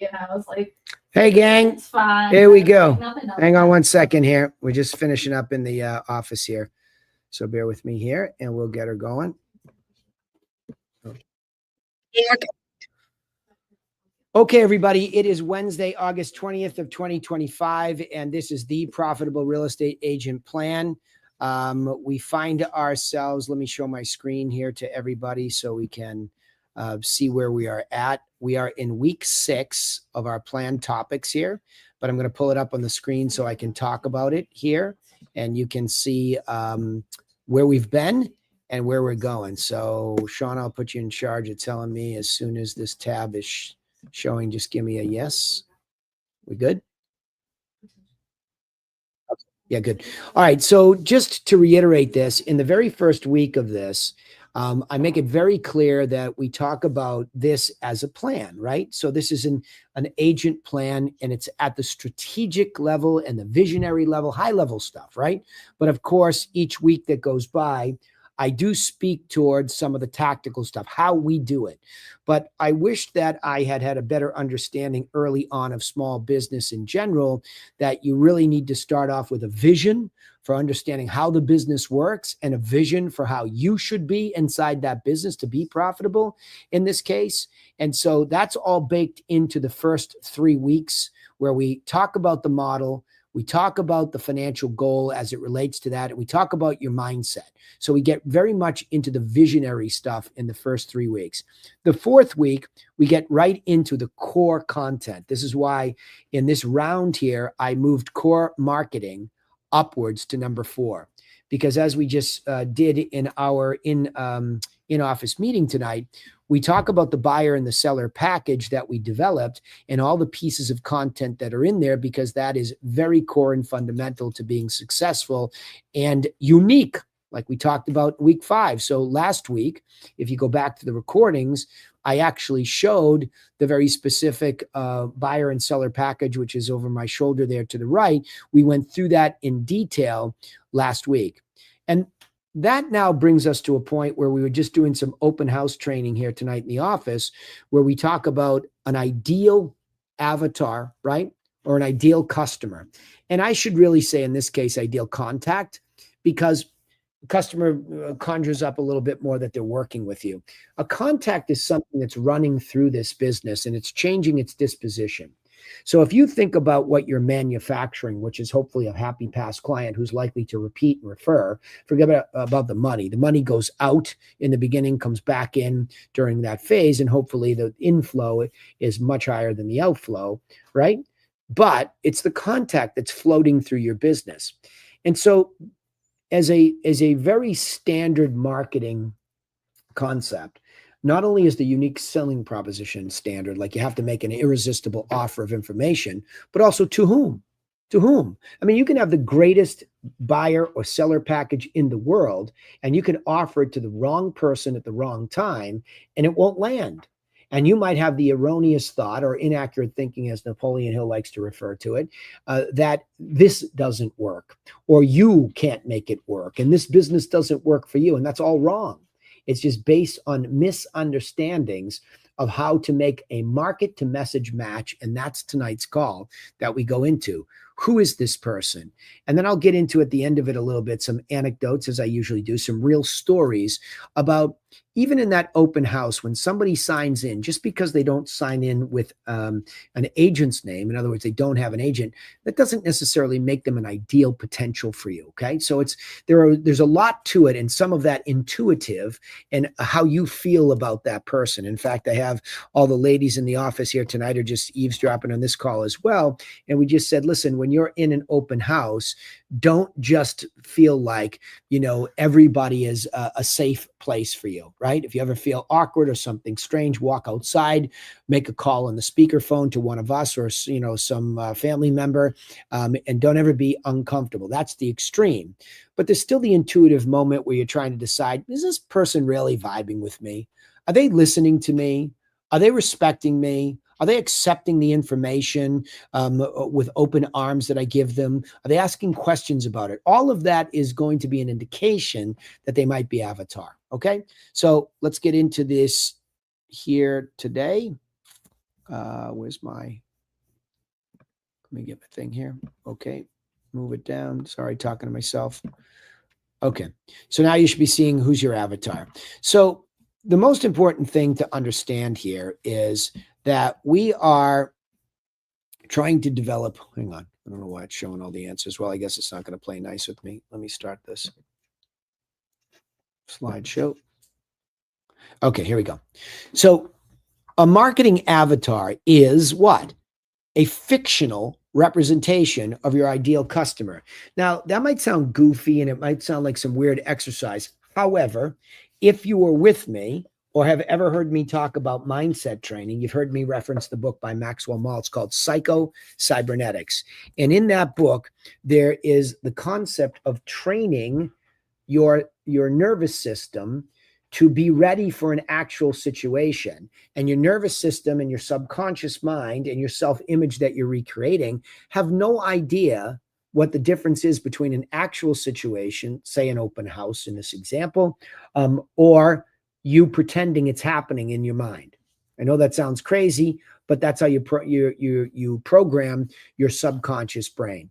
I was like, hey, gang. It's fine. Here we go. Nothing else. Hang on 1 second here. We're just finishing up in the office here. So bear with me here and we'll get her going. Okay, everybody. It is Wednesday, August 20th of 2025, and this is the Profitable Real Estate Agent Plan. We find ourselves, let me show my screen here to everybody so we can see where we are at. We are in week 6 of our plan topics here, but I'm going to pull it up on the screen so I can talk about it here, and you can see where we've been and where we're going. So, Sean, I'll put you in charge of telling me as soon as this tab is showing, just give me a yes. We good? Okay. Yeah, good. All right. So just to reiterate this, in the very first week of this, I make it very clear that we talk about this as a plan, right? So this is an agent plan, and it's at the strategic level and the visionary level, high level stuff, right? But of course, each week that goes by, I do speak towards some of the tactical stuff, how we do it. But I wish that I had had a better understanding early on of small business in general, that you really need to start off with a vision for understanding how the business works and a vision for how you should be inside that business to be profitable in this case. And so that's all baked into the first 3 weeks where we talk about the model. We talk about the financial goal as it relates to that. And we talk about your mindset. So we get very much into the visionary stuff in the first 3 weeks. The 4th week, we get right into the core content. This is why in this round here, I moved core marketing upwards to number 4. Because as we just did in our in-office meeting tonight, we talk about the buyer and the seller package that we developed and all the pieces of content that are in there, because that is very core and fundamental to being successful and unique, like we talked about week 5. So last week, if you go back to the recordings, I actually showed the very specific buyer and seller package, which is over my shoulder there to the right. We went through that in detail last week. And that now brings us to a point where we were just doing some open house training here tonight in the office, where we talk about an ideal avatar, right? Or an ideal customer. And I should really say in this case, ideal contact, because the customer conjures up a little bit more that they're working with you. A contact is something that's running through this business and it's changing its disposition. So if you think about what you're manufacturing, which is hopefully a happy past client who's likely to repeat and refer, forget about the money. The money goes out in the beginning, comes back in during that phase, and hopefully the inflow is much higher than the outflow, right? But it's the contact that's floating through your business. And so as a very standard marketing concept, not only is the unique selling proposition standard, like you have to make an irresistible offer of information, but also to whom? To whom? I mean, you can have the greatest buyer or seller package in the world, and you can offer it to the wrong person at the wrong time, and it won't land. And you might have the erroneous thought or inaccurate thinking, as Napoleon Hill likes to refer to it, that this doesn't work, or you can't make it work, and this business doesn't work for you, and that's all wrong. It's just based on misunderstandings of how to make a market to message match. And that's tonight's call that we go into. Who is this person? And then I'll get into at the end of it a little bit, some anecdotes, as I usually do, some real stories about even in that open house, when somebody signs in, just because they don't sign in with an agent's name, in other words, they don't have an agent, that doesn't necessarily make them an ideal potential for you. Okay. So there's a lot to it, and some of that intuitive and how you feel about that person. In fact, I have all the ladies in the office here tonight are just eavesdropping on this call as well. And we just said, listen, when you're in an open house, don't just feel like, everybody is a safe place for you, right? If you ever feel awkward or something strange, walk outside, make a call on the speakerphone to one of us or, some family member, and don't ever be uncomfortable. That's the extreme. But there's still the intuitive moment where you're trying to decide, is this person really vibing with me? Are they listening to me? Are they respecting me? Are they accepting the information with open arms that I give them? Are they asking questions about it? All of that is going to be an indication that they might be avatar. Okay, so let's get into this here today. Where's my, let me get my thing here. Okay, move it down. Sorry, talking to myself. Okay, so now you should be seeing who's your avatar. So the most important thing to understand here is that we are trying to develop, hang on, I don't know why it's showing all the answers. Well, I guess it's not going to play nice with me. Let me start this slideshow. Okay, here we go. So a marketing avatar is what? A fictional representation of your ideal customer. Now, that might sound goofy and it might sound like some weird exercise. However, if you were with me or have ever heard me talk about mindset training, you've heard me reference the book by Maxwell Maltz called Psycho Cybernetics. And in that book, there is the concept of training your nervous system to be ready for an actual situation. And your nervous system and your subconscious mind and your self-image that you're recreating have no idea what the difference is between an actual situation, say an open house in this example, or you pretending it's happening in your mind. I know that sounds crazy, but that's how you program your subconscious brain.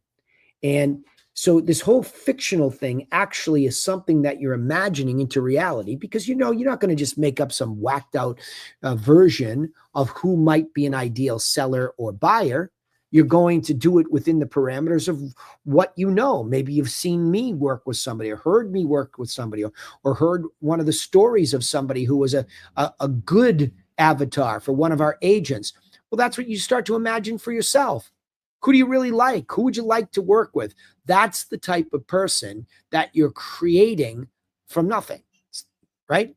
And so this whole fictional thing actually is something that you're imagining into reality, because you're not going to just make up some whacked out version of who might be an ideal seller or buyer. You're going to do it within the parameters of what you know. Maybe you've seen me work with somebody or heard me work with somebody, or heard one of the stories of somebody who was a good avatar for one of our agents. Well, that's what you start to imagine for yourself. Who do you really like? Who would you like to work with? That's the type of person that you're creating from nothing, right?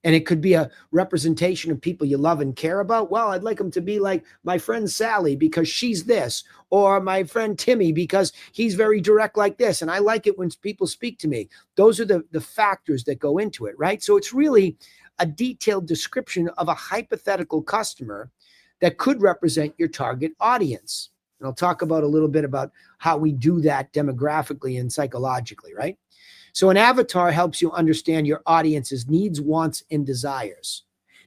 And it could be a representation of people you love and care about. Well, I'd like them to be like my friend Sally because she's this, or my friend Timmy because he's very direct like this. And I like it when people speak to me. Those are the factors that go into it, right? So it's really a detailed description of a hypothetical customer that could represent your target audience. And I'll talk about a little bit about how we do that demographically and psychologically, right? So an avatar helps you understand your audience's needs, wants, and desires.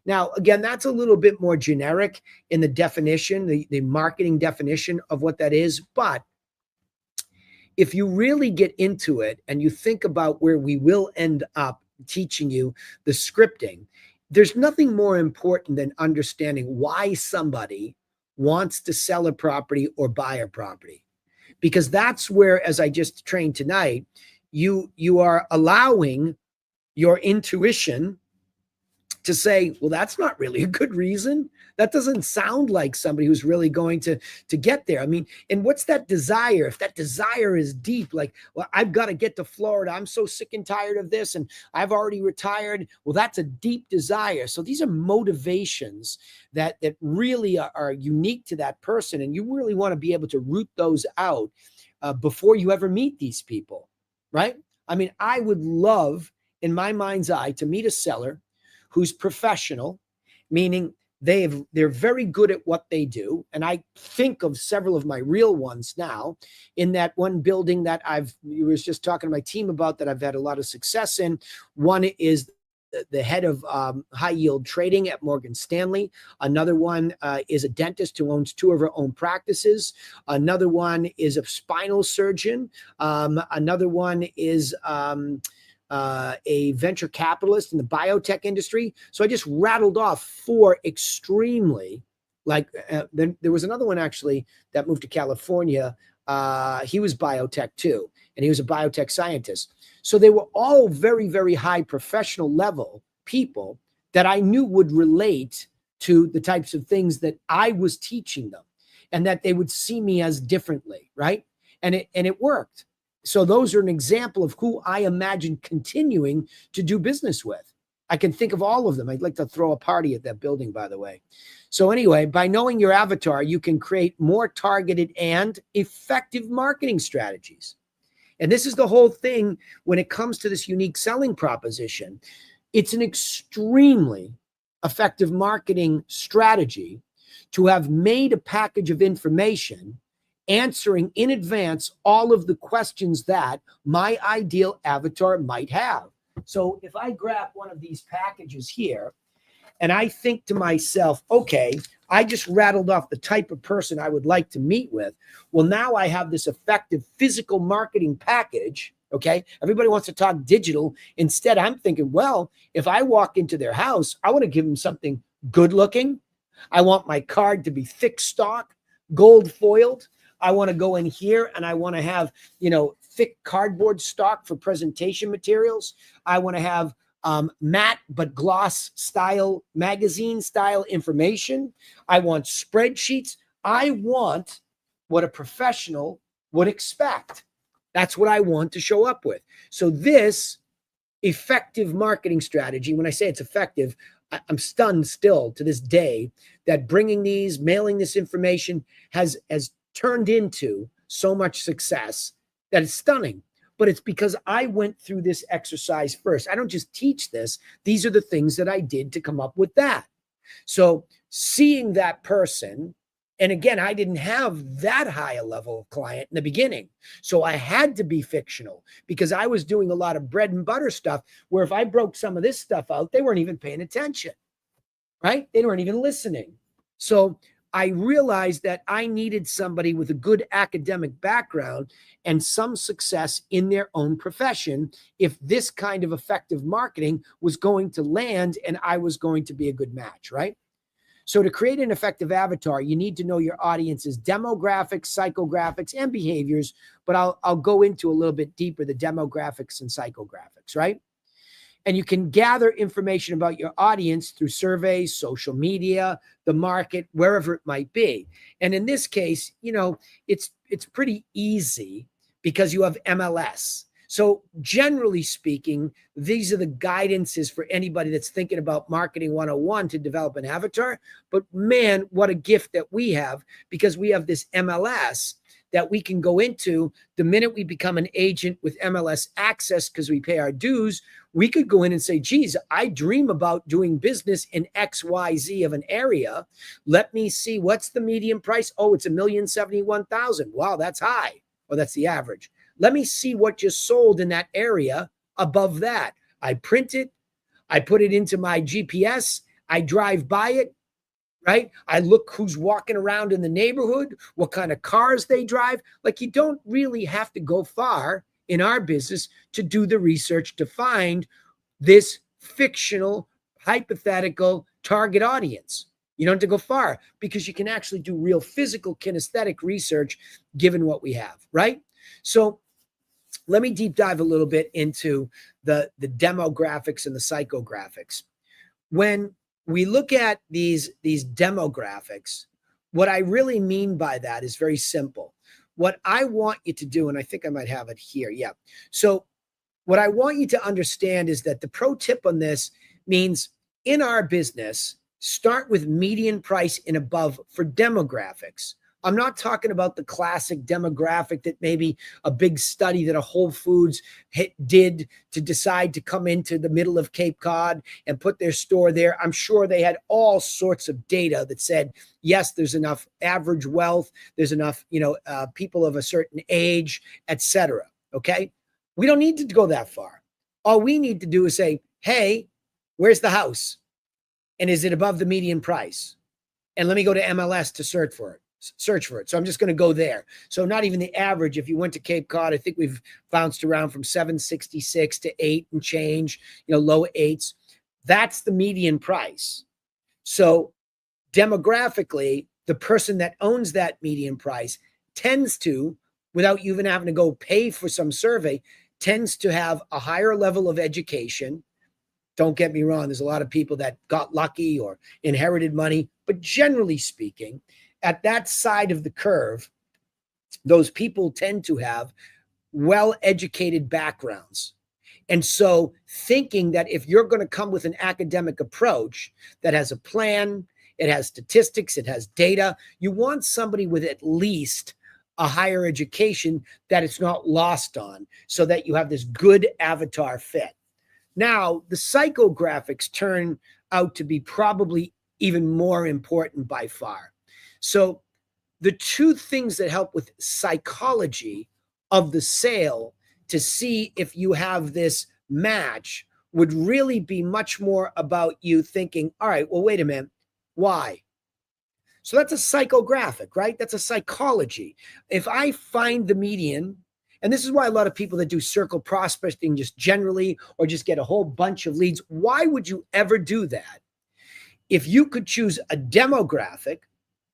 Now, again, that's a little bit more generic in the definition, the marketing definition of what that is. But if you really get into it and you think about where we will end up teaching you the scripting, there's nothing more important than understanding why somebody wants to sell a property or buy a property. Because that's where, as I just trained tonight, you are allowing your intuition to say, well, that's not really a good reason. That doesn't sound like somebody who's really going to get there. I mean, and what's that desire? If that desire is deep, like, well, I've got to get to Florida. I'm so sick and tired of this, and I've already retired. Well, that's a deep desire. So these are motivations that really are unique to that person. And you really want to be able to root those out before you ever meet these people, right? I mean, I would love, in my mind's eye, to meet a seller who's professional, meaning they're very good at what they do. And I think of several of my real ones now. In that one building that you was just talking to my team about, that I've had a lot of success in. One is the head of high yield trading at Morgan Stanley. Another one is a dentist who owns 2 of her own practices. Another one is a spinal surgeon. Another one is a venture capitalist in the biotech industry. So I just rattled off 4 extremely, then there was another one actually that moved to California. He was biotech too, and he was a biotech scientist. So they were all very, very high professional level people that I knew would relate to the types of things that I was teaching them, and that they would see me as differently, right? And it worked. So those are an example of who I imagine continuing to do business with. I can think of all of them. I'd like to throw a party at that building, by the way. So anyway, by knowing your avatar, you can create more targeted and effective marketing strategies. And this is the whole thing when it comes to this unique selling proposition. It's an extremely effective marketing strategy to have made a package of information answering in advance all of the questions that my ideal avatar might have. So if I grab one of these packages here and I think to myself, okay, I just rattled off the type of person I would like to meet with. Well, now I have this effective physical marketing package. Okay. Everybody wants to talk digital. Instead, I'm thinking, well, if I walk into their house, I want to give them something good looking. I want my card to be thick stock, gold foiled. I want to go in here and I want to have, thick cardboard stock for presentation materials. I want to have matte but gloss style, magazine style information. I want spreadsheets. I want what a professional would expect. That's what I want to show up with. So this effective marketing strategy, when I say it's effective, I'm stunned still to this day that mailing this information has turned into so much success that it's stunning. But it's because I went through this exercise first. I don't just teach this. These are the things that I did to come up with that. So seeing that person, and again, I didn't have that high a level of client in the beginning. So I had to be fictional because I was doing a lot of bread and butter stuff where if I broke some of this stuff out, they weren't even paying attention, right? They weren't even listening. So I realized that I needed somebody with a good academic background and some success in their own profession if this kind of effective marketing was going to land and I was going to be a good match, right? So to create an effective avatar, you need to know your audience's demographics, psychographics, and behaviors, but I'll go into a little bit deeper the demographics and psychographics, right? And you can gather information about your audience through surveys, social media, the market, wherever it might be. And in this case, it's pretty easy because you have MLS. So generally speaking, these are the guidances for anybody that's thinking about marketing 101 to develop an avatar. But man, what a gift that we have because we have this MLS that we can go into the minute we become an agent with MLS access because we pay our dues. We could go in and say, geez, I dream about doing business in XYZ of an area. Let me see what's the median price. Oh, it's $1,071,000. Wow, that's high. Well, that's the average. Let me see what just sold in that area above that. I print it. I put it into my GPS. I drive by it, right? I look who's walking around in the neighborhood, what kind of cars they drive. Like you don't really have to go far in our business to do the research to find this fictional, hypothetical target audience. You don't have to go far because you can actually do real physical kinesthetic research given what we have, right? So let me deep dive a little bit into the demographics and the psychographics. When we look at these demographics, what I really mean by that is very simple. What I want you to do, and I think I might have it here. Yeah. So what I want you to understand is that the pro tip on this means in our business, start with median price and above for demographics. I'm not talking about the classic demographic that maybe a big study that a Whole Foods did to decide to come into the middle of Cape Cod and put their store there. I'm sure they had all sorts of data that said, yes, there's enough average wealth, there's enough, people of a certain age, etc. Okay, we don't need to go that far. All we need to do is say, hey, where's the house? And is it above the median price? And let me go to MLS to search for it. So I'm just going to go there. So not even the average. If you went to Cape Cod, I think we've bounced around from 766 to 8 and change, low eights. That's the median price. So demographically, the person that owns that median price tends to, without you even having to go pay for some survey, tends to have a higher level of education. Don't get me wrong. There's a lot of people that got lucky or inherited money, but generally speaking, at that side of the curve, those people tend to have well-educated backgrounds. And so thinking that if you're going to come with an academic approach that has a plan, it has statistics, it has data, you want somebody with at least a higher education that it's not lost on so that you have this good avatar fit. Now, the psychographics turn out to be probably even more important by far. So the two things that help with psychology of the sale to see if you have this match would really be much more about you thinking, all right, well, wait a minute. Why? So that's a psychographic, right? That's a psychology. If I find the median, and this is why a lot of people that do circle prospecting just generally, or just get a whole bunch of leads, why would you ever do that? If you could choose a demographic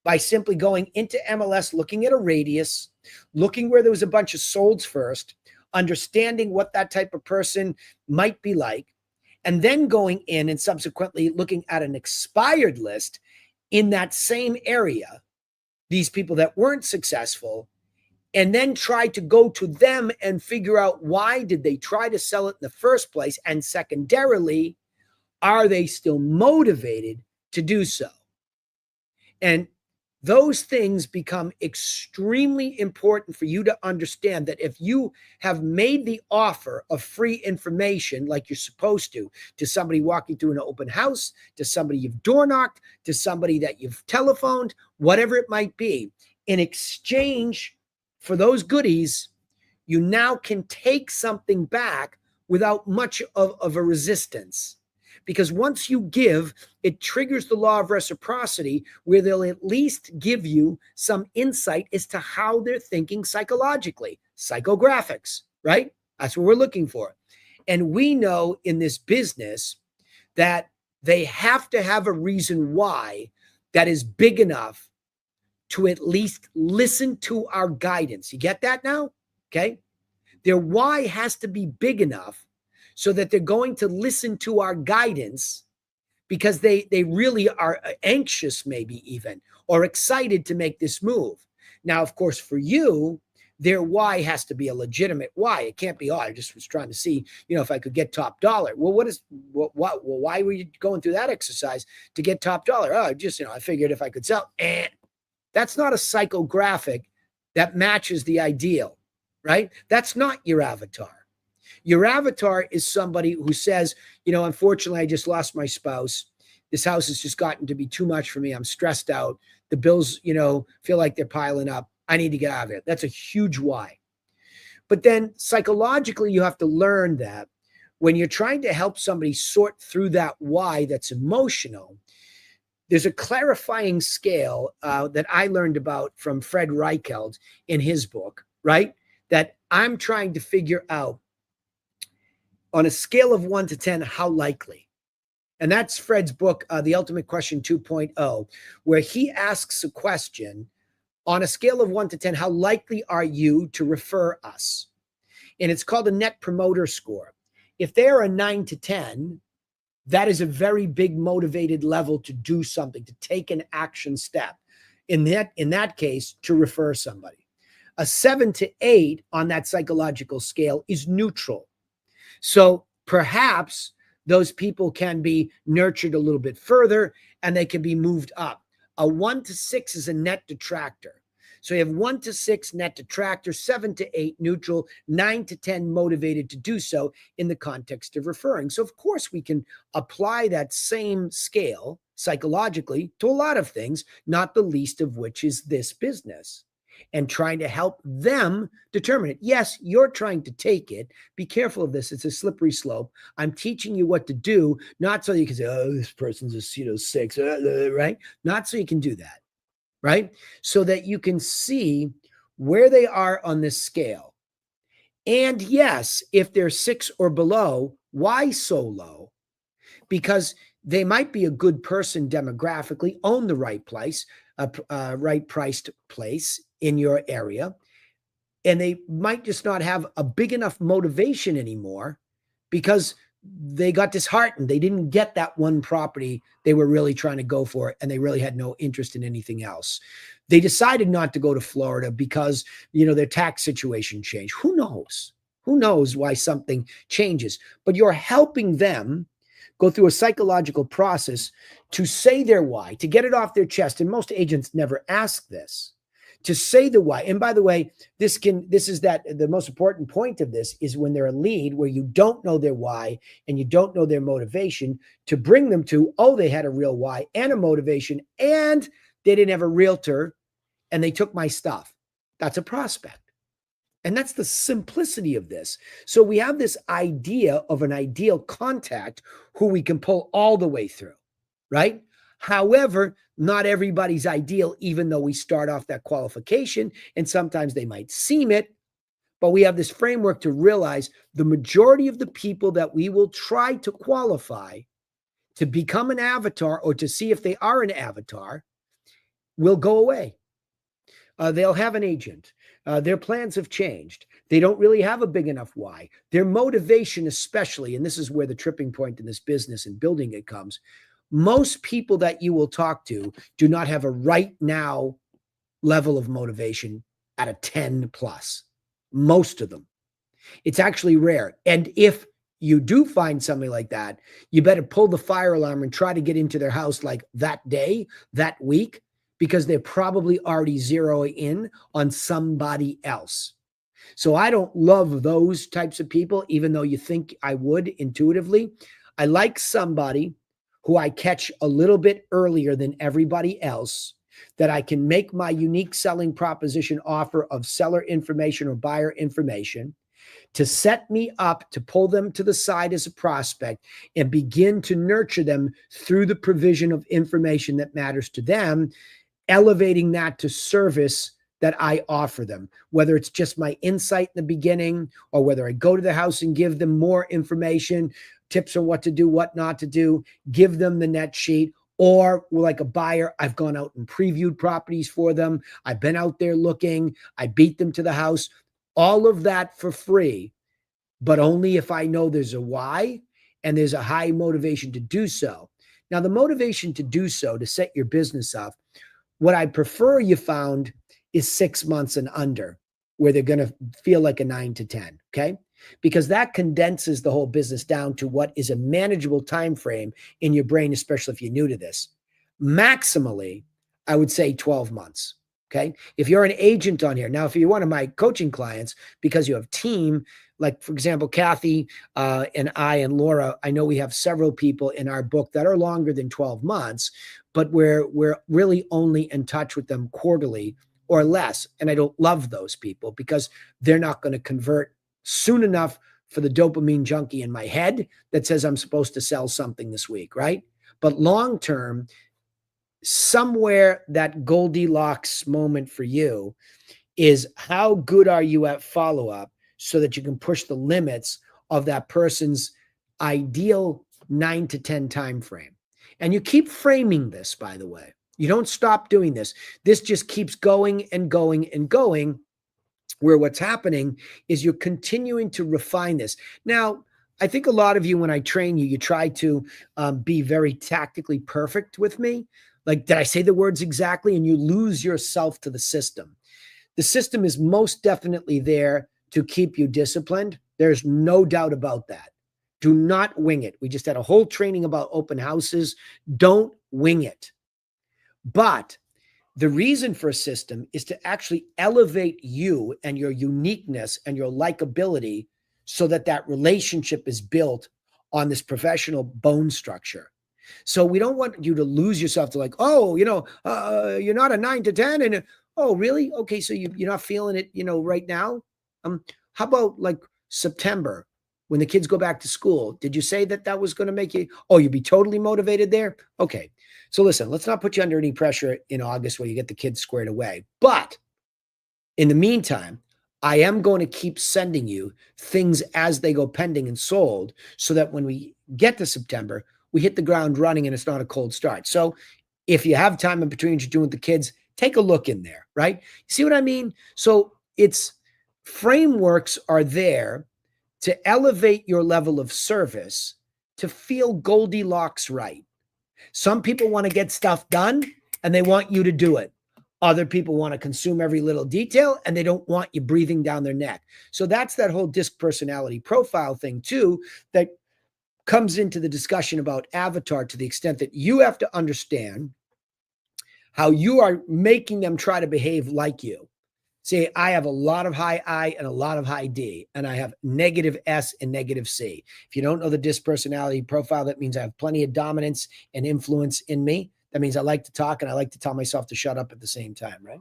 by simply going into MLS, looking at a radius, looking where there was a bunch of solds first, understanding what that type of person might be like, and then going in and subsequently looking at an expired list in that same area, these people that weren't successful, and then try to go to them and figure out why did they try to sell it in the first place, and secondarily, are they still motivated to do so? And those things become extremely important for you to understand, that if you have made the offer of free information like you're supposed to somebody walking through an open house, to somebody you've door knocked, to somebody that you've telephoned, whatever it might be, in exchange for those goodies, you now can take something back without much of a resistance. Because once you give, it triggers the law of reciprocity, where they'll at least give you some insight as to how they're thinking psychologically. Psychographics, right? That's what we're looking for. And we know in this business that they have to have a reason why that is big enough to at least listen to our guidance. You get that now? Okay. Their why has to be big enough so that they're going to listen to our guidance, because they really are anxious, maybe even, or excited to make this move. Now, of course, for you, their why has to be a legitimate why. It can't be, oh, I just was trying to see, if I could get top dollar. Well, why were you going through that exercise to get top dollar? Oh, just, I figured if I could sell. That's not a psychographic that matches the ideal, right? That's not your avatar. Your avatar is somebody who says, unfortunately, I just lost my spouse. This house has just gotten to be too much for me. I'm stressed out. The bills, feel like they're piling up. I need to get out of it. That's a huge why. But then psychologically, you have to learn that when you're trying to help somebody sort through that why that's emotional, there's a clarifying scale that I learned about from Fred Reichheld in his book, right? That I'm trying to figure out, on a scale of 1 to 10, how likely. And that's Fred's book, The Ultimate Question 2.0, where he asks a question on a scale of 1 to 10, how likely are you to refer us? And it's called a Net Promoter Score. If they're a 9 to 10, that is a very big motivated level to do something, to take an action step. In that case, to refer somebody. A 7 to 8 on that psychological scale is neutral. So perhaps those people can be nurtured a little bit further and they can be moved up. A 1 to 6 is a net detractor. So you have 1 to 6 net detractor, 7 to 8 neutral, 9 to 10 motivated to do so in the context of referring. So of course we can apply that same scale psychologically to a lot of things, not the least of which is this business, and trying to help them determine it. Yes, you're trying to take it. Be careful of this. It's a slippery slope. I'm teaching you what to do, not so you can say, oh, this person's a 6, right? Not so you can do that, right? So that you can see where they are on this scale. And yes, if they're 6 or below, why so low? Because they might be a good person demographically, own the right place, right priced place in your area, and they might just not have a big enough motivation anymore because they got disheartened. They didn't get that one property they were really trying to go for, and they really had no interest in anything else. They decided not to go to Florida because, their tax situation changed. Who knows? Who knows why something changes? But you're helping them go through a psychological process to say their why, to get it off their chest. And most agents never ask this, to say the why. And by the way, the most important point of this is when they're a lead where you don't know their why and you don't know their motivation, to bring them to, oh, they had a real why and a motivation, and they didn't have a realtor and they took my stuff. That's a prospect. And that's the simplicity of this. So we have this idea of an ideal contact who we can pull all the way through, right? However, not everybody's ideal, even though we start off that qualification, and sometimes they might seem it. But we have this framework to realize the majority of the people that we will try to qualify to become an avatar or to see if they are an avatar will go away. They'll have an agent. Their plans have changed. They don't really have a big enough why. Their motivation, especially, and this is where the tripping point in this business and building it comes. Most people that you will talk to do not have a right now level of motivation at a 10 plus. Most of them. It's actually rare. And if you do find somebody like that, you better pull the fire alarm and try to get into their house like that day, that week, because they're probably already zeroing in on somebody else. So I don't love those types of people, even though you think I would intuitively. I like somebody who I catch a little bit earlier than everybody else, that I can make my unique selling proposition offer of seller information or buyer information to set me up to pull them to the side as a prospect and begin to nurture them through the provision of information that matters to them, elevating that to service that I offer them, whether it's just my insight in the beginning or whether I go to the house and give them more information, tips on what to do, what not to do, give them the net sheet. Or like a buyer, I've gone out and previewed properties for them. I've been out there looking. I beat them to the house. All of that for free, but only if I know there's a why and there's a high motivation to do so. Now, the motivation to do so, to set your business up, what I prefer you found is 6 months and under, where they're going to feel like a 9 to 10, okay? Because that condenses the whole business down to what is a manageable time frame in your brain, especially if you're new to this. Maximally, I would say 12 months, okay? If you're an agent on here, now if you're one of my coaching clients, because you have team, like for example, Kathy and I and Laura, I know we have several people in our book that are longer than 12 months, but we're really only in touch with them quarterly or less. And I don't love those people because they're not going to convert soon enough for the dopamine junkie in my head that says I'm supposed to sell something this week, right? But long term, somewhere that Goldilocks moment for you is how good are you at follow-up so that you can push the limits of that person's ideal 9 to 10 time frame. And you keep framing this, by the way. You don't stop doing this. This just keeps going and going and going, where what's happening is you're continuing to refine this. Now, I think a lot of you, when I train you, you try to be very tactically perfect with me. Like, did I say the words exactly? And you lose yourself to the system. The system is most definitely there to keep you disciplined. There's no doubt about that. Do not wing it. We just had a whole training about open houses. Don't wing it. But the reason for a system is to actually elevate you and your uniqueness and your likability so that that relationship is built on this professional bone structure. So we don't want you to lose yourself to like, oh, you're not a 9 to 10. And oh, really? Okay. So you're not feeling it, right now. How about like September when the kids go back to school? Did you say that was going to make you, you'd be totally motivated there? Okay. So listen, let's not put you under any pressure in August where you get the kids squared away. But in the meantime, I am going to keep sending you things as they go pending and sold so that when we get to September, we hit the ground running and it's not a cold start. So if you have time in between what you're doing with the kids, take a look in there, right? See what I mean? So it's frameworks are there to elevate your level of service to feel Goldilocks right. Some people want to get stuff done and they want you to do it. Other people want to consume every little detail and they don't want you breathing down their neck. So that's that whole DISC personality profile thing too, that comes into the discussion about avatar, to the extent that you have to understand how you are making them try to behave like you. Say, I have a lot of high I and a lot of high D, and I have negative S and negative C. If you don't know the DISC personality profile, that means I have plenty of dominance and influence in me. That means I like to talk and I like to tell myself to shut up at the same time, right?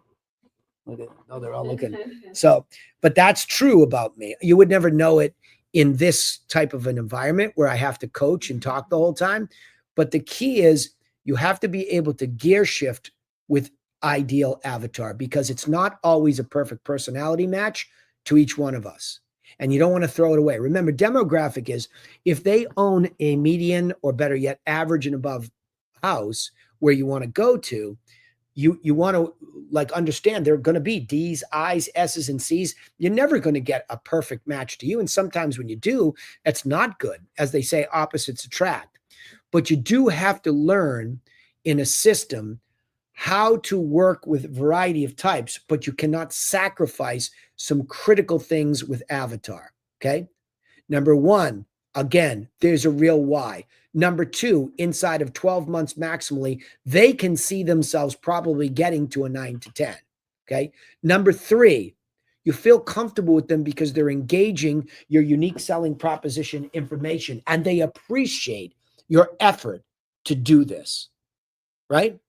They're all looking. So, but that's true about me. You would never know it in this type of an environment where I have to coach and talk the whole time. But the key is you have to be able to gear shift with ideal avatar, because it's not always a perfect personality match to each one of us. And you don't want to throw it away. Remember, demographic is if they own a median, or better yet, average and above house where you want to go to, you want to like understand there are going to be D's, I's, S's, and C's. You're never going to get a perfect match to you. And sometimes when you do, that's not good. As they say, opposites attract. But you do have to learn in a system how to work with a variety of types, but you cannot sacrifice some critical things with avatar. Okay. Number one, again, there's a real why. Number two, inside of 12 months maximally, they can see themselves probably getting to a 9 to 10. Okay. Number three, you feel comfortable with them because they're engaging your unique selling proposition information, and they appreciate your effort to do this, right?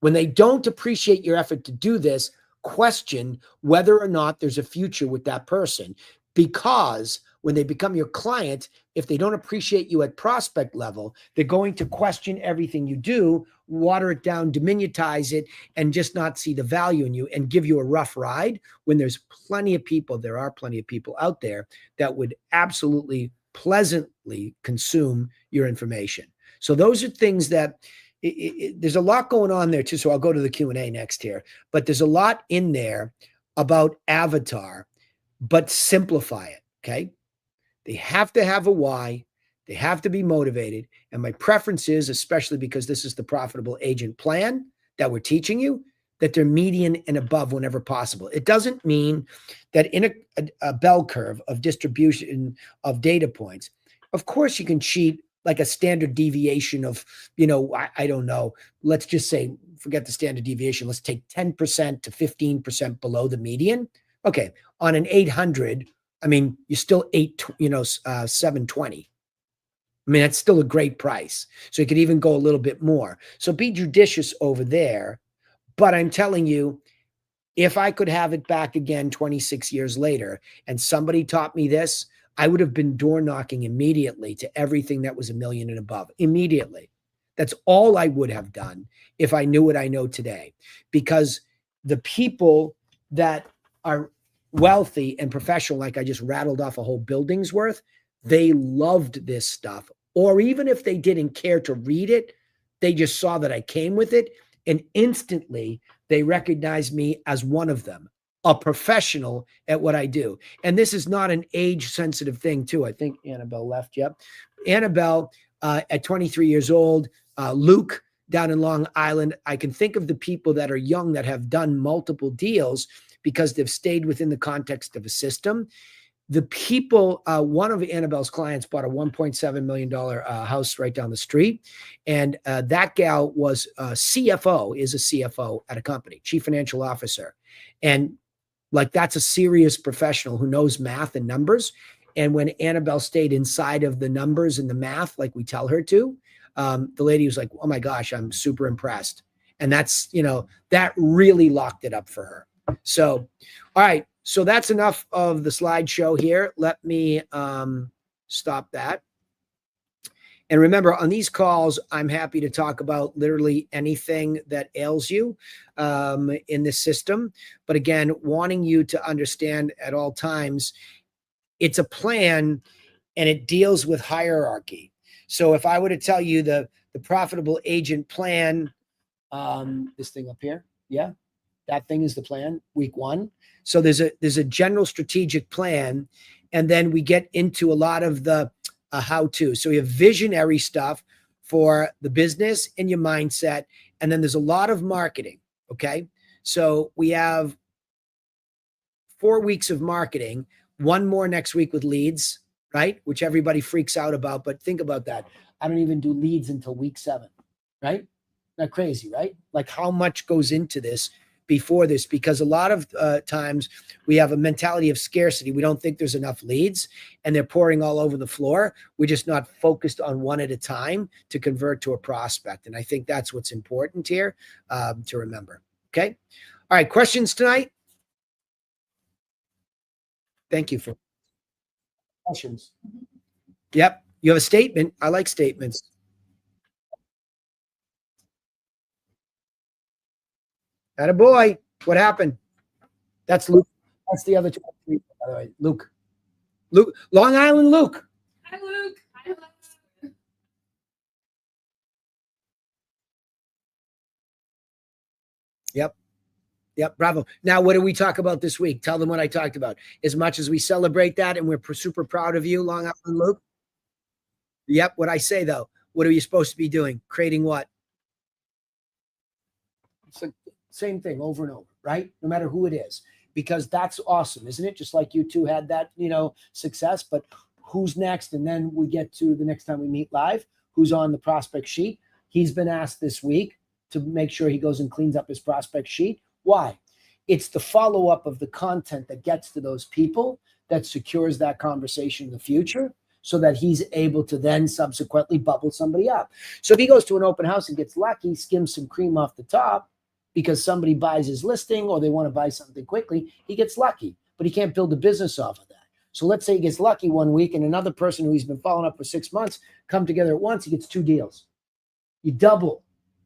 When they don't appreciate your effort to do this, question whether or not there's a future with that person. Because when they become your client, if they don't appreciate you at prospect level, they're going to question everything you do, water it down, diminutize it, and just not see the value in you and give you a rough ride, when there are plenty of people out there that would absolutely pleasantly consume your information. So those are things that there's a lot going on there too. So I'll go to the Q&A next here, but there's a lot in there about avatar, but simplify it. Okay. They have to have a why. They have to be motivated. And my preference is, especially because this is the profitable agent plan that we're teaching you, that they're median and above whenever possible. It doesn't mean that in a bell curve of distribution of data points, of course you can cheat like a standard deviation of, I don't know, let's just say, forget the standard deviation. Let's take 10% to 15% below the median. Okay. On an 800, I mean, you're still 720. I mean, that's still a great price. So you could even go a little bit more. So be judicious over there. But I'm telling you, if I could have it back again 26 years later and somebody taught me this, I would have been door knocking immediately to everything that was $1 million and above. Immediately. That's all I would have done if I knew what I know today. Because the people that are wealthy and professional, like I just rattled off a whole building's worth, they loved this stuff. Or even if they didn't care to read it, they just saw that I came with it, and instantly they recognized me as one of them, a professional at what I do. And this is not an age sensitive thing too. I think Annabelle left. Yep. Annabelle, at 23 years old, Luke down in Long Island. I can think of the people that are young that have done multiple deals because they've stayed within the context of a system. The people, one of Annabelle's clients bought a $1.7 million house right down the street. And that gal was a CFO at a company, chief financial officer. And like, that's a serious professional who knows math and numbers. And when Annabelle stayed inside of the numbers and the math, like we tell her to, the lady was like, oh my gosh, I'm super impressed. And that's, that really locked it up for her. So, all right. So that's enough of the slideshow here. Let me stop that. And remember, on these calls, I'm happy to talk about literally anything that ails you in this system. But again, wanting you to understand at all times, it's a plan and it deals with hierarchy. So if I were to tell you the profitable agent plan, this thing up here, yeah, that thing is the plan, week 1. So there's a general strategic plan, and then we get into a lot of the how-to. So we have visionary stuff for the business and your mindset, and then there's a lot of marketing. Okay, so we have 4 weeks of marketing, 1 more next week with leads, right? Which everybody freaks out about, but think about that. I don't even do leads until week 7, right? Not crazy, right? Like how much goes into this before this, because a lot of times we have a mentality of scarcity. We don't think there's enough leads and they're pouring all over the floor. We're just not focused on one at a time to convert to a prospect. And I think that's what's important here to remember. Okay. All right. Questions tonight? Thank you for questions. Yep. You have a statement. I like statements. Attaboy. What happened? That's Luke. That's the other 23, by the way. Luke. Luke. Long Island Luke. Hi, Luke. Hi, Luke. Yep. Yep. Bravo. Now, what do we talk about this week? Tell them what I talked about. As much as we celebrate that and we're super proud of you, Long Island Luke. Yep. What I say, though, what are you supposed to be doing? Creating what? It's the same thing over and over, right? No matter who it is, because that's awesome, isn't it? Just like you two had that, success, but who's next? And then we get to the next time we meet live, who's on the prospect sheet. He's been asked this week to make sure he goes and cleans up his prospect sheet. Why? It's the follow-up of the content that gets to those people that secures that conversation in the future so that he's able to then subsequently bubble somebody up. So if he goes to an open house and gets lucky, skims some cream off the top because somebody buys his listing or they want to buy something quickly, he gets lucky, but he can't build a business off of that. So let's say he gets lucky one week and another person who he's been following up for 6 months come together at once, he gets 2 deals. You double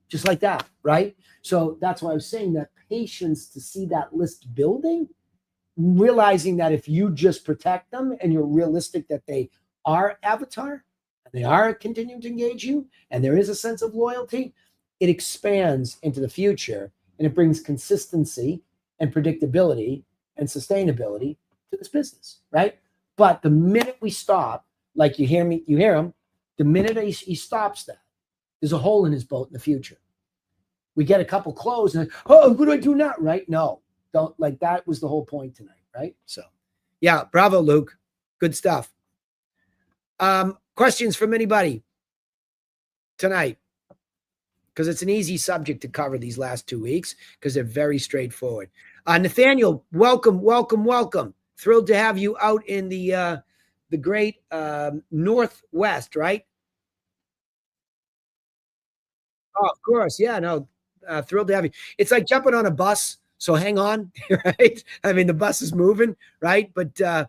just like that, right? So that's why I was saying that patience to see that list building, realizing that if you just protect them and you're realistic that they are avatar and they are continuing to engage you and there is a sense of loyalty, it expands into the future and it brings consistency and predictability and sustainability to this business, right? But the minute we stop, like you hear him, the minute he stops that, there's a hole in his boat in the future. We get a couple close and oh, what do I do now? Right? No, don't. Like that was the whole point tonight, right? So yeah, bravo, Luke. Good stuff. Questions from anybody tonight? Because it's an easy subject to cover these last 2 weeks because they're very straightforward. Nathaniel, welcome. Thrilled to have you out in the great Northwest, right? Oh, of course. Yeah, no, thrilled to have you. It's like jumping on a bus. So hang on, right? I mean, the bus is moving, right? But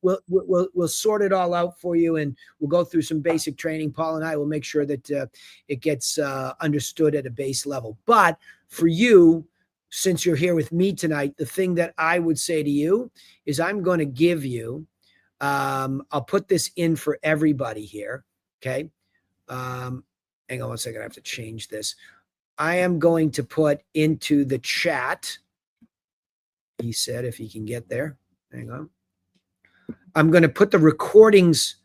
we'll sort it all out for you, and we'll go through some basic training. Paul and I will make sure that it gets understood at a base level. But for you, since you're here with me tonight, the thing that I would say to you is I'm going to give you. I'll put this in for everybody here. Okay. Hang on one second. I have to change this. I am going to put into the chat. He said, if he can get there, hang on. I'm going to put the recordings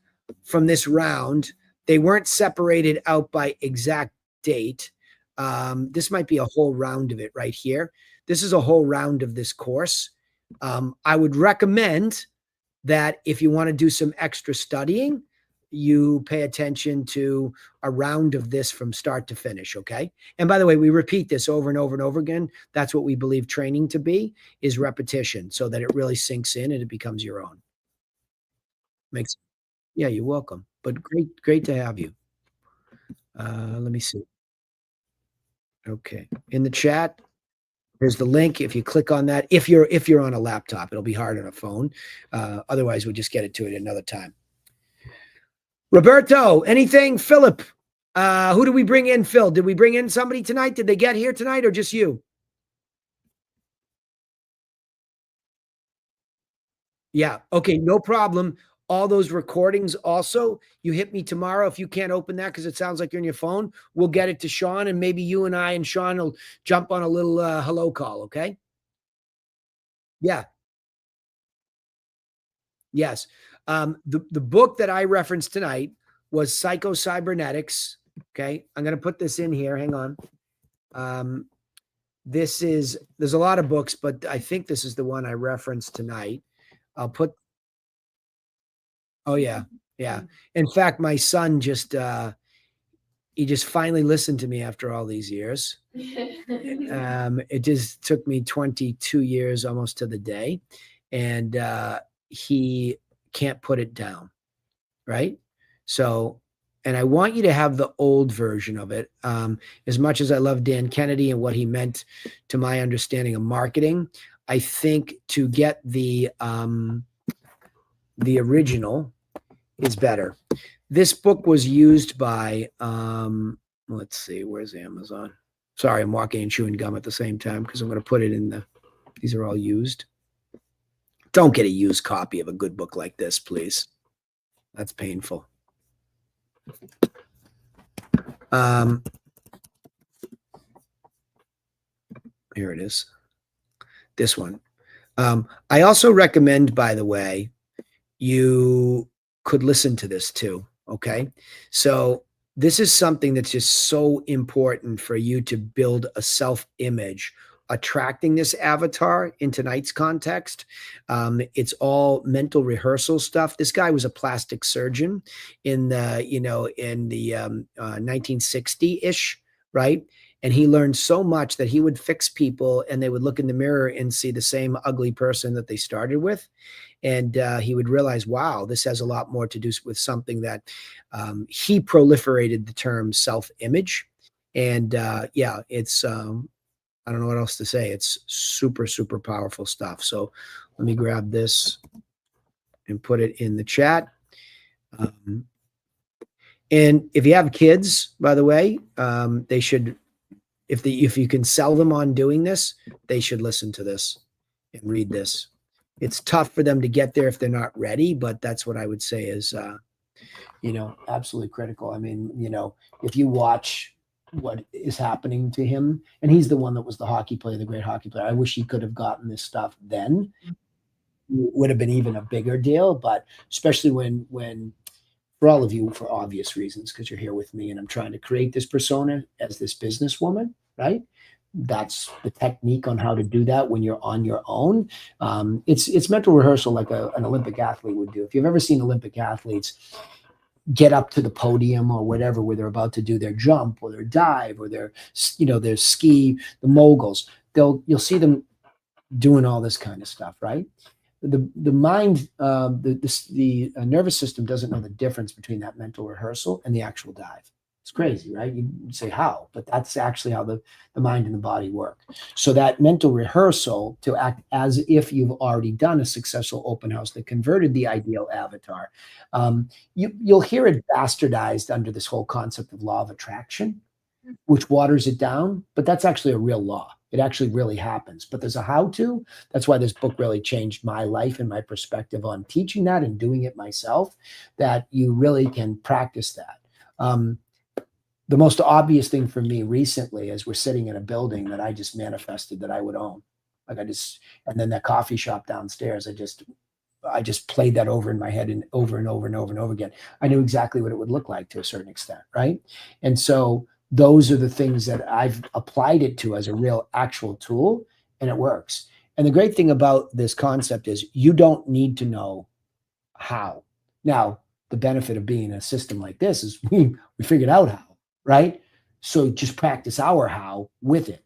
from this round. They weren't separated out by exact date. This might be a whole round of it right here. This is a whole round of this course. I would recommend that if you want to do some extra studying, you pay attention to a round of this from start to finish, okay? And by the way, we repeat this over and over and over again. That's what we believe training to be, is repetition, so that it really sinks in and it becomes your own. Yeah, you're welcome. But great to have you. Let me see. Okay. In the chat, there's the link. If you click on that, if you're on a laptop, it'll be hard on a phone. Otherwise, we'll just get it to it another time. Roberto, anything? Philip, who did we bring in? Phil, did we bring in somebody tonight? Did they get here tonight or just you? Yeah. Okay. No problem. All those recordings also, you hit me tomorrow. If you can't open that because it sounds like you're on your phone, we'll get it to Sean, and maybe you and I and Sean will jump on a little hello call. Okay. Yeah. Yes. The book that I referenced tonight was Psycho-Cybernetics. Okay. I'm going to put this in here. Hang on. There's a lot of books, but I think this is the one I referenced tonight. I'll put, oh yeah. Yeah. In fact, my son he just finally listened to me after all these years. It just took me 22 years almost to the day. And he can't put it down. Right. So, and I want you to have the old version of it. As much as I love Dan Kennedy and what he meant to my understanding of marketing, I think to get the original is better. This book was used by, let's see, where's Amazon? Sorry, I'm walking and chewing gum at the same time because I'm going to put it in the, these are all used. Don't get a used copy of a good book like this, please. That's painful. Here it is. This one. I also recommend, by the way, you could listen to this too. Okay. So this is something that's just so important for you to build a self-image, attracting this avatar in tonight's context. It's all mental rehearsal stuff. This guy was a plastic surgeon in the, in the 1960-ish, right? And he learned so much that he would fix people and they would look in the mirror and see the same ugly person that they started with. And he would realize, wow, this has a lot more to do with something that he proliferated the term self-image. And yeah, it's, I don't know what else to say. It's super, super powerful stuff. So let me grab this and put it in the chat. And if you have kids, by the way, they should, if you can sell them on doing this, they should listen to this and read this. It's tough for them to get there if they're not ready, but that's what I would say is, absolutely critical. I mean, if you watch what is happening to him, and he's the one that was the hockey player, the great hockey player. I wish he could have gotten this stuff then. It would have been even a bigger deal, but especially when for all of you, for obvious reasons, because you're here with me and I'm trying to create this persona as this businesswoman, right? That's the technique on how to do that when you're on your own. It's mental rehearsal like an Olympic athlete would do. If you've ever seen Olympic athletes get up to the podium or whatever, where they're about to do their jump or their dive or their ski, the moguls, you'll see them doing all this kind of stuff, right? The mind, the nervous system doesn't know the difference between that mental rehearsal and the actual dive. It's crazy, right? You say how, but that's actually how the mind and the body work. So that mental rehearsal to act as if you've already done a successful open house that converted the ideal avatar. You'll hear it bastardized under this whole concept of law of attraction, which waters it down, but that's actually a real law. It actually really happens, but there's a how to. That's why this book really changed my life and my perspective on teaching that and doing it myself, that you really can practice that. The most obvious thing for me recently is we're sitting in a building that I just manifested that I would own. And then that coffee shop downstairs, I just played that over in my head and over and over and over and over again. I knew exactly what it would look like to a certain extent, right? And so those are the things that I've applied it to as a real actual tool, and it works. And the great thing about this concept is you don't need to know how. Now, the benefit of being in a system like this is we figured out how, right? So just practice our how with it.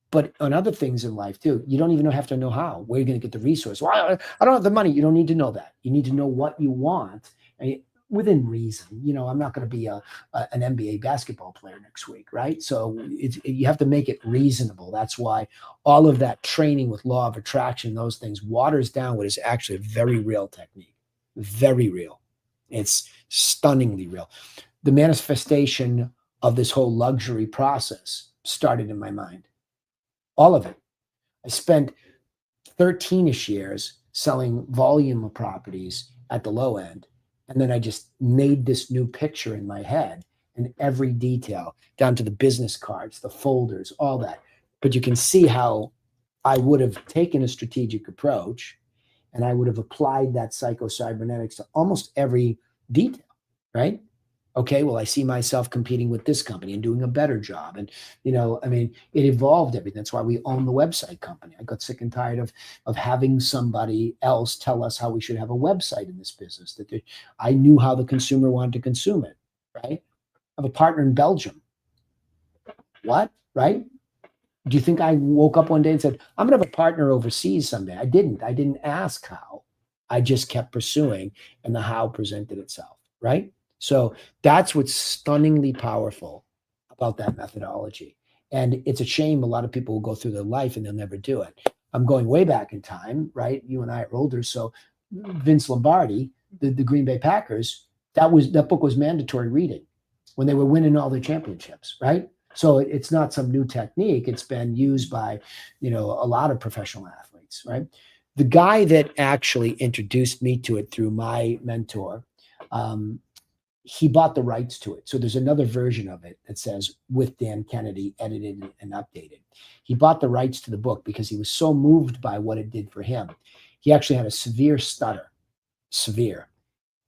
But on other things in life too, you don't even have to know how. Where are you going to get the resource? Well, I don't have the money. You don't need to know that. You need to know what you want, and within reason. I'm not going to be an NBA basketball player next week, right? So you have to make it reasonable. That's why all of that training with law of attraction, those things, waters down what is actually a very real technique. Very real. It's stunningly real. The manifestation of this whole luxury process started in my mind. All of it. I spent 13-ish years selling volume of properties at the low end. And then I just made this new picture in my head and every detail down to the business cards, the folders, all that. But you can see how I would have taken a strategic approach and I would have applied that psycho-cybernetics to almost every detail, right? Okay, well, I see myself competing with this company and doing a better job. And, it evolved everything. That's why we own the website company. I got sick and tired of having somebody else tell us how we should have a website in this business. I knew how the consumer wanted to consume it, right? I have a partner in Belgium. What, right? Do you think I woke up one day and said, I'm going to have a partner overseas someday? I didn't ask how. I just kept pursuing, and the how presented itself, right? So that's what's stunningly powerful about that methodology. And it's a shame a lot of people will go through their life and they'll never do it. I'm going way back in time, right? You and I are older. So Vince Lombardi, the Green Bay Packers, that book was mandatory reading when they were winning all their championships, right? So it's not some new technique. It's been used by, a lot of professional athletes, right? The guy that actually introduced me to it through my mentor, um, he bought the rights to it. So there's another version of it that says with Dan Kennedy, edited and updated. He bought the rights to the book because he was so moved by what it did for him. He actually had a severe stutter, severe.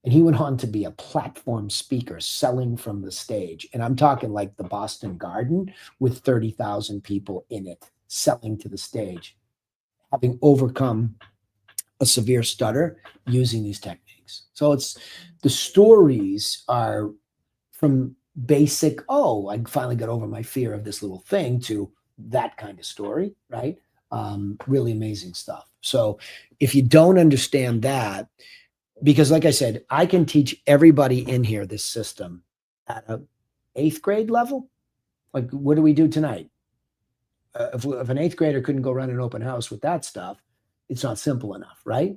And he went on to be a platform speaker selling from the stage. And I'm talking like the Boston Garden with 30,000 people in it selling to the stage, having overcome a severe stutter using these techniques. So it's the stories are from basic, oh, I finally got over my fear of this little thing to that kind of story, right? Really amazing stuff. So if you don't understand that, because like I said, I can teach everybody in here this system at a eighth grade level. Like, what do we do tonight? If an eighth grader couldn't go run an open house with that stuff, it's not simple enough, right?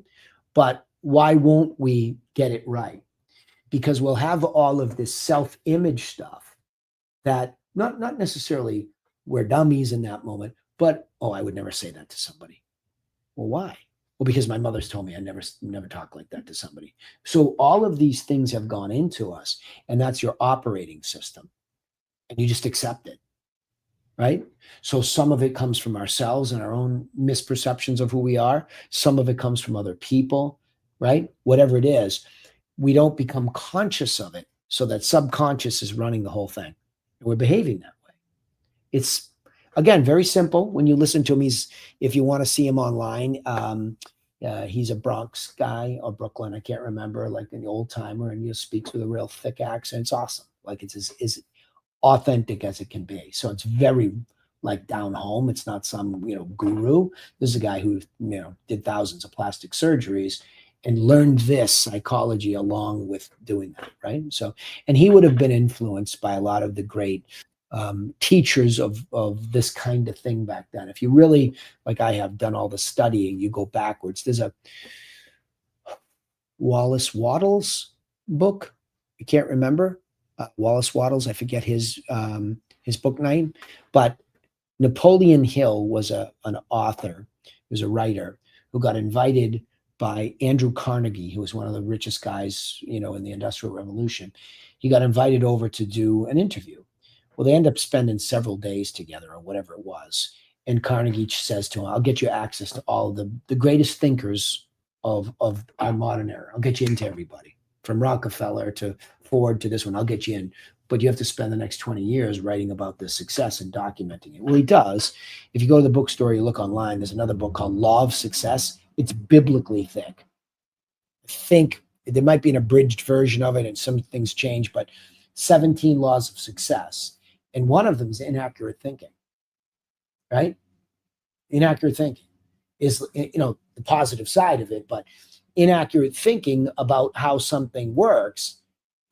But why won't we get it right? Because we'll have all of this self-image stuff that not necessarily we're dummies in that moment, but oh, I would never say that to somebody. Well, why? Well, because my mother's told me I never talk like that to somebody. So all of these things have gone into us, and that's your operating system, and you just accept it, right? So some of it comes from ourselves and our own misperceptions of who we are. Some of it comes from other people, right? Whatever it is, we don't become conscious of it, so that subconscious is running the whole thing. We're behaving that way. It's again very simple. When you listen to him, if you want to see him online, he's a Bronx guy or Brooklyn, I can't remember, like an old timer, and he speaks with a real thick accent. It's awesome. Like it's as authentic as it can be. So it's very like down home. It's not some guru. This is a guy who did thousands of plastic surgeries and learned this psychology along with doing that, right? So, and he would have been influenced by a lot of the great teachers of this kind of thing back then. If you really, like I have, done all the studying, you go backwards. There's a Wallace Wattles book. I can't remember Wallace Wattles. I forget his book name, but Napoleon Hill was an author, he was a writer who got invited by Andrew Carnegie, who was one of the richest guys, in the Industrial Revolution. He got invited over to do an interview. Well, they end up spending several days together or whatever it was. And Carnegie says to him, I'll get you access to all the greatest thinkers of our modern era. I'll get you into everybody from Rockefeller to Ford to this one. I'll get you in, but you have to spend the next 20 years writing about the success and documenting it. Well, he does. If you go to the bookstore, you look online, there's another book called Law of Success. It's biblically thick. I think there might be an abridged version of it and some things change, but 17 laws of success. And one of them is inaccurate thinking, right? Inaccurate thinking is, the positive side of it, but inaccurate thinking about how something works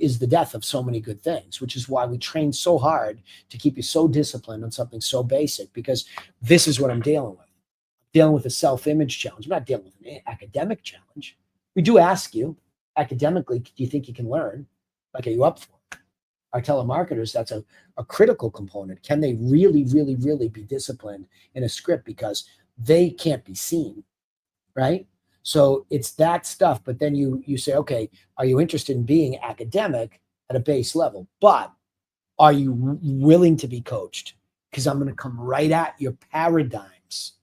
is the death of so many good things, which is why we train so hard to keep you so disciplined on something so basic, because this is what I'm dealing with. I'm dealing with a self-image challenge. I'm not dealing with an academic challenge. We do ask you academically, do you think you can learn? Like, are you up for it? Our telemarketers, that's a critical component. Can they really, really, really be disciplined in a script because they can't be seen, right? So it's that stuff. But then you say, okay, are you interested in being academic at a base level? But are you willing to be coached? Because I'm going to come right at your paradigms.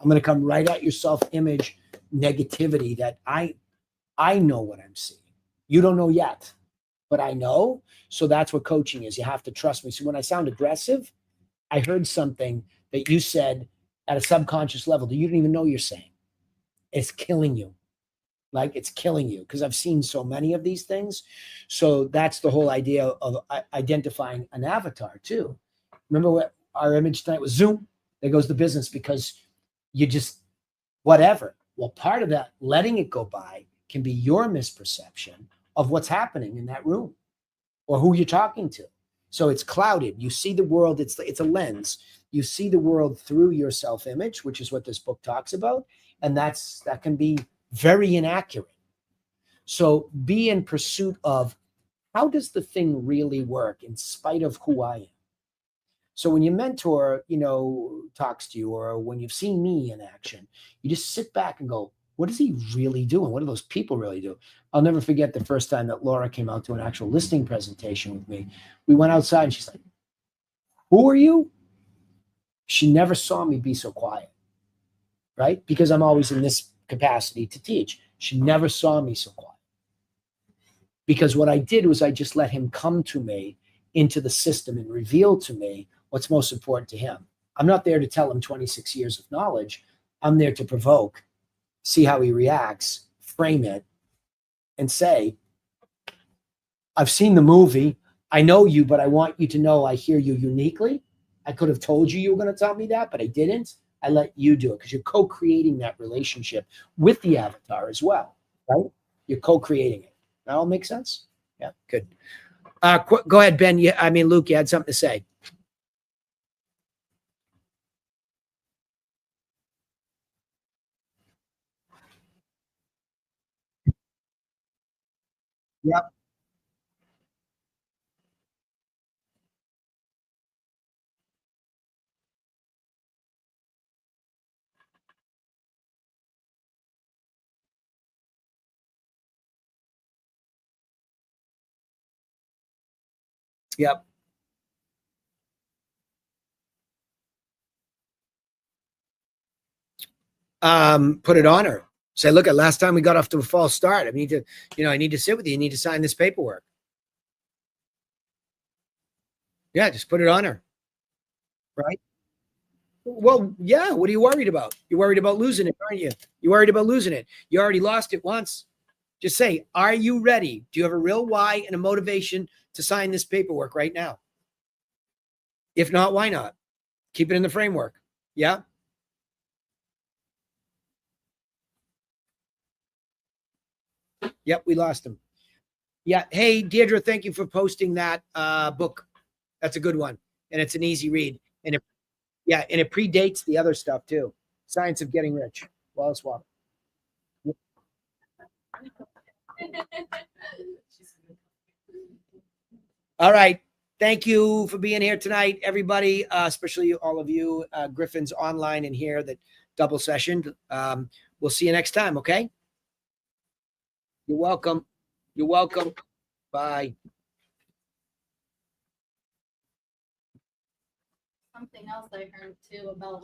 I'm going to come right at your self-image negativity that I know what I'm seeing. You don't know yet, but I know. So that's what coaching is. You have to trust me. So when I sound aggressive, I heard something that you said at a subconscious level that you didn't even know you're saying. It's killing you. Like, it's killing you, because I've seen so many of these things. So that's the whole idea of identifying an avatar too. Remember what our image tonight was? Zoom. There goes the business, because you just whatever. Well, part of that letting it go by can be your misperception of what's happening in that room or who you're talking to. So it's clouded. You see the world. It's a lens. You see the world through your self-image, which is what this book talks about. And that can be very inaccurate. So be in pursuit of, how does the thing really work in spite of who I am? So when your mentor, talks to you, or when you've seen me in action, you just sit back and go, what is he really doing? What do those people really do? I'll never forget the first time that Laura came out to an actual listing presentation with me. We went outside and she's like, who are you? She never saw me be so quiet, right? Because I'm always in this capacity to teach. She never saw me so quiet. Because what I did was I just let him come to me into the system and reveal to me what's most important to him. I'm not there to tell him 26 years of knowledge. I'm there to provoke, see how he reacts, frame it, and say, I've seen the movie. I know you, but I want you to know I hear you uniquely. I could have told you were going to tell me that, but I didn't. I let you do it because you're co-creating that relationship with the avatar as well, right? You're co-creating it. That all makes sense? Yeah, good. Go ahead, Ben. Luke, you had something to say. Yep. Yep. Put it on her. Say, look, at last time we got off to a false start. I need to sit with you. You need to sign this paperwork. Yeah, just put it on her. Right. Well, yeah. What are you worried about? You're worried about losing it, aren't you? You're worried about losing it. You already lost it once. Just say, are you ready? Do you have a real why and a motivation to sign this paperwork right now? If not, why not? Keep it in the framework. Yeah. Yep. We lost him. Yeah. Hey, Deirdre, thank you for posting that book. That's a good one. And it's an easy read. And it predates the other stuff too. Science of Getting Rich. Wallace Waddle. All right. Thank you for being here tonight, everybody, especially all of you Griffins online and here that double sessioned. We'll see you next time, okay? You're welcome. You're welcome. Bye. Something else I heard too about